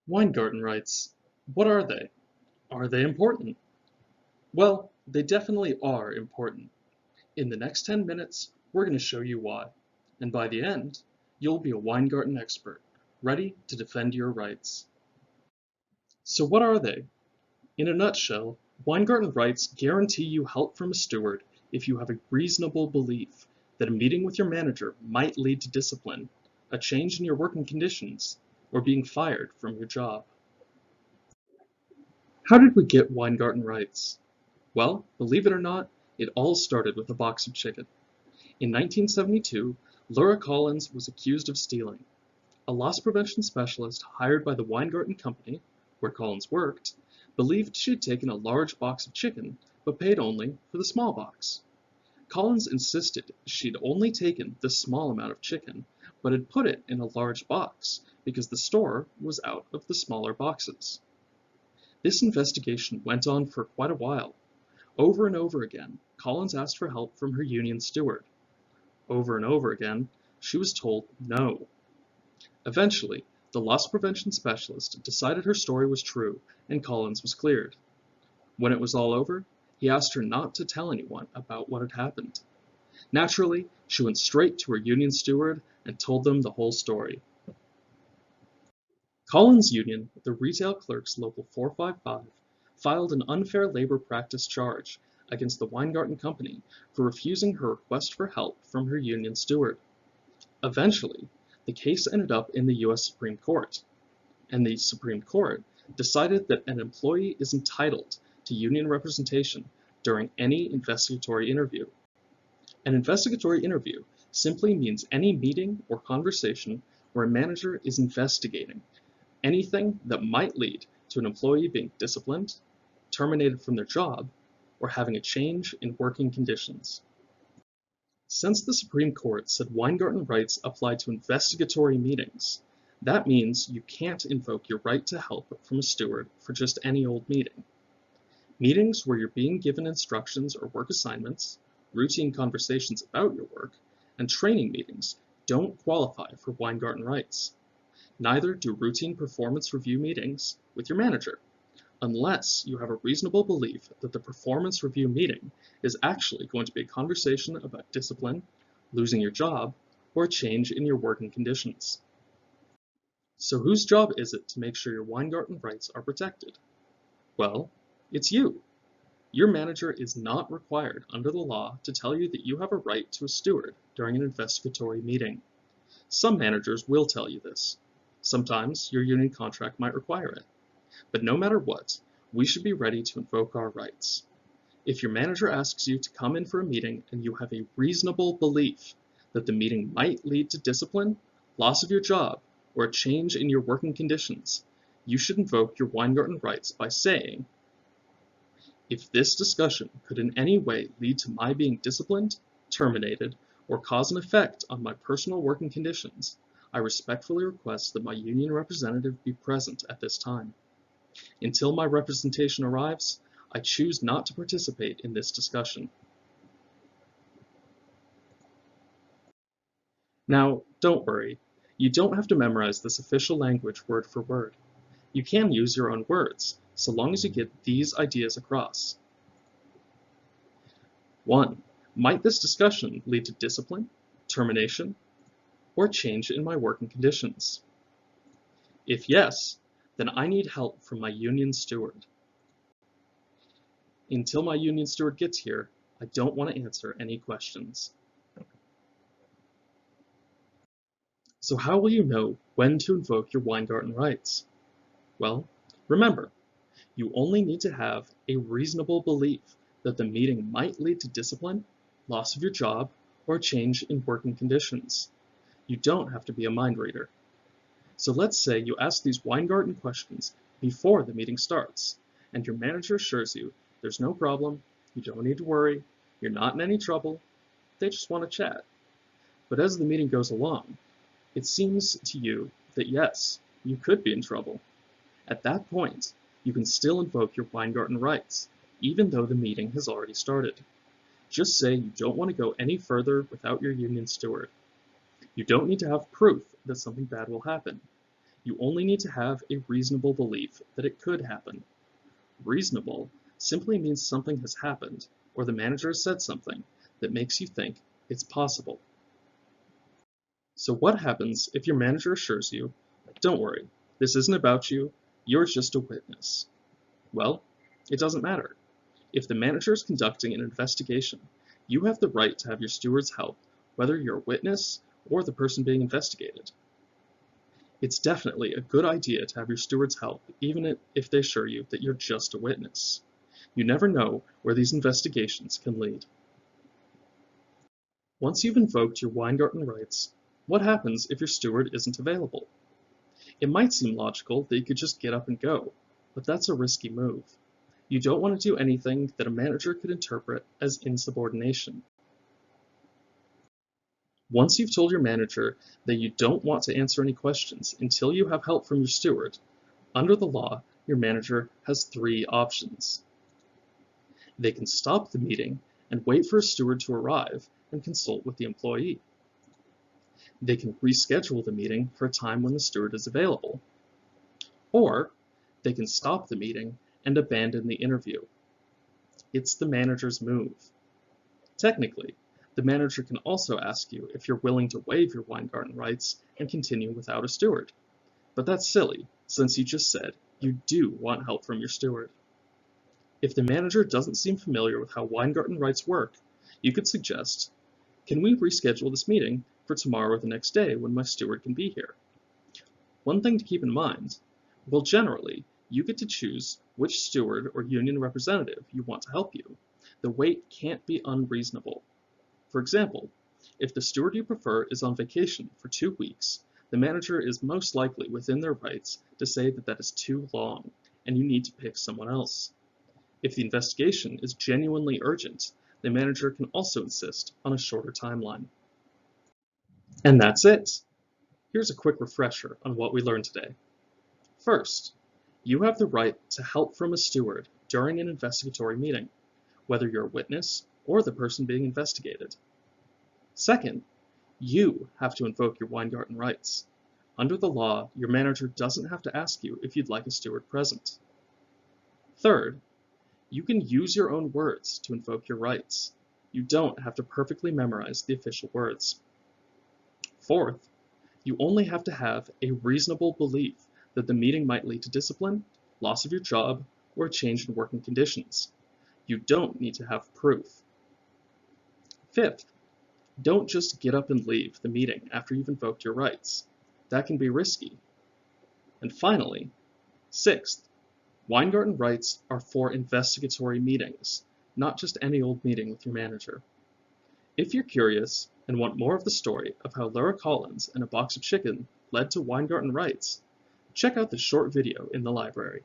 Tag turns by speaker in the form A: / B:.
A: Weingarten Rights. What are they? Are they important? Well, they definitely are important. In the next 10 minutes, we're going to show you why. And by the end, you'll be a Weingarten expert, ready to defend your rights. So what are they? In a nutshell, Weingarten Rights guarantee you help from a steward if you have a reasonable belief that a meeting with your manager might lead to discipline, a change in your working conditions, or being fired from your job. How did we get Weingarten Rights? Well, believe it or not, it all started with a box of chicken. In 1972, Laura Collins was accused of stealing. A loss prevention specialist hired by the Weingarten Company, where Collins worked, believed she had taken a large box of chicken, but paid only for the small box. Collins insisted she'd only taken the small amount of chicken, but had put it in a large box because the store was out of the smaller boxes. This investigation went on for quite a while. Over and over again, Collins asked for help from her union steward. Over and over again, she was told no. Eventually, the loss prevention specialist decided her story was true and Collins was cleared. When it was all over, he asked her not to tell anyone about what had happened. Naturally, she went straight to her union steward and told them the whole story. Collins' union, the Retail Clerks Local 455, filed an unfair labor practice charge against the Weingarten Company for refusing her request for help from her union steward. Eventually, the case ended up in the U.S. Supreme Court, and the Supreme Court decided that an employee is entitled to union representation during any investigatory interview. An investigatory interview simply means any meeting or conversation where a manager is investigating anything that might lead to an employee being disciplined, terminated from their job, or having a change in working conditions. Since the Supreme Court said Weingarten rights apply to investigatory meetings, that means you can't invoke your right to help from a steward for just any old meeting. Meetings where you're being given instructions or work assignments, routine conversations about your work, and training meetings don't qualify for Weingarten rights. Neither do routine performance review meetings with your manager, unless you have a reasonable belief that the performance review meeting is actually going to be a conversation about discipline, losing your job, or a change in your working conditions. So whose job is it to make sure your Weingarten rights are protected? Well, it's you. Your manager is not required under the law to tell you that you have a right to a steward during an investigatory meeting. Some managers will tell you this. Sometimes your union contract might require it. But no matter what, we should be ready to invoke our rights. If your manager asks you to come in for a meeting and you have a reasonable belief that the meeting might lead to discipline, loss of your job, or a change in your working conditions, you should invoke your Weingarten rights by saying, "If this discussion could in any way lead to my being disciplined, terminated, or cause an effect on my personal working conditions, I respectfully request that my union representative be present at this time. Until my representation arrives, I choose not to participate in this discussion." Now, don't worry. You don't have to memorize this official language word for word. You can use your own words, so long as you get these ideas across. 1. Might this discussion lead to discipline, termination, or change in my working conditions? If yes, then I need help from my union steward. Until my union steward gets here, I don't want to answer any questions. So how will you know when to invoke your Weingarten rights? Well, remember, you only need to have a reasonable belief that the meeting might lead to discipline, loss of your job, or a change in working conditions. You don't have to be a mind reader. So let's say you ask these Weingarten questions before the meeting starts, and your manager assures you there's no problem, you don't need to worry, you're not in any trouble, they just want to chat. But as the meeting goes along, it seems to you that yes, you could be in trouble. At that point, you can still invoke your Weingarten rights, even though the meeting has already started. Just say you don't want to go any further without your union steward. You don't need to have proof that something bad will happen. You only need to have a reasonable belief that it could happen. Reasonable simply means something has happened, or the manager has said something that makes you think it's possible. So what happens if your manager assures you, "Don't worry, this isn't about you, you're just a witness"? Well, it doesn't matter. If the manager is conducting an investigation, you have the right to have your steward's help, whether you're a witness or the person being investigated. It's definitely a good idea to have your steward's help, even if they assure you that you're just a witness. You never know where these investigations can lead. Once you've invoked your Weingarten rights, what happens if your steward isn't available? It might seem logical that you could just get up and go, but that's a risky move. You don't want to do anything that a manager could interpret as insubordination. Once you've told your manager that you don't want to answer any questions until you have help from your steward, under the law, your manager has 3 options. They can stop the meeting and wait for a steward to arrive and consult with the employee. They can reschedule the meeting for a time when the steward is available. Or they can stop the meeting and abandon the interview. It's the manager's move. Technically, the manager can also ask you if you're willing to waive your Weingarten rights and continue without a steward. But that's silly, since you just said you do want help from your steward. If the manager doesn't seem familiar with how Weingarten rights work, you could suggest, "Can we reschedule this meeting for tomorrow or the next day when my steward can be here?" One thing to keep in mind, well, generally, you get to choose which steward or union representative you want to help you. The wait can't be unreasonable. For example, if the steward you prefer is on vacation for 2 weeks, the manager is most likely within their rights to say that that is too long, and you need to pick someone else. If the investigation is genuinely urgent, the manager can also insist on a shorter timeline. And that's it! Here's a quick refresher on what we learned today. First, you have the right to help from a steward during an investigatory meeting, whether you're a witness or the person being investigated. Second, you have to invoke your Weingarten rights. Under the law, your manager doesn't have to ask you if you'd like a steward present. Third, you can use your own words to invoke your rights. You don't have to perfectly memorize the official words. Fourth, you only have to have a reasonable belief that the meeting might lead to discipline, loss of your job, or a change in working conditions. You don't need to have proof. Fifth, don't just get up and leave the meeting after you've invoked your rights. That can be risky. And finally, sixth, Weingarten rights are for investigatory meetings, not just any old meeting with your manager. If you're curious and want more of the story of how Laura Collins and a box of chicken led to Weingarten rights, check out the short video in the library.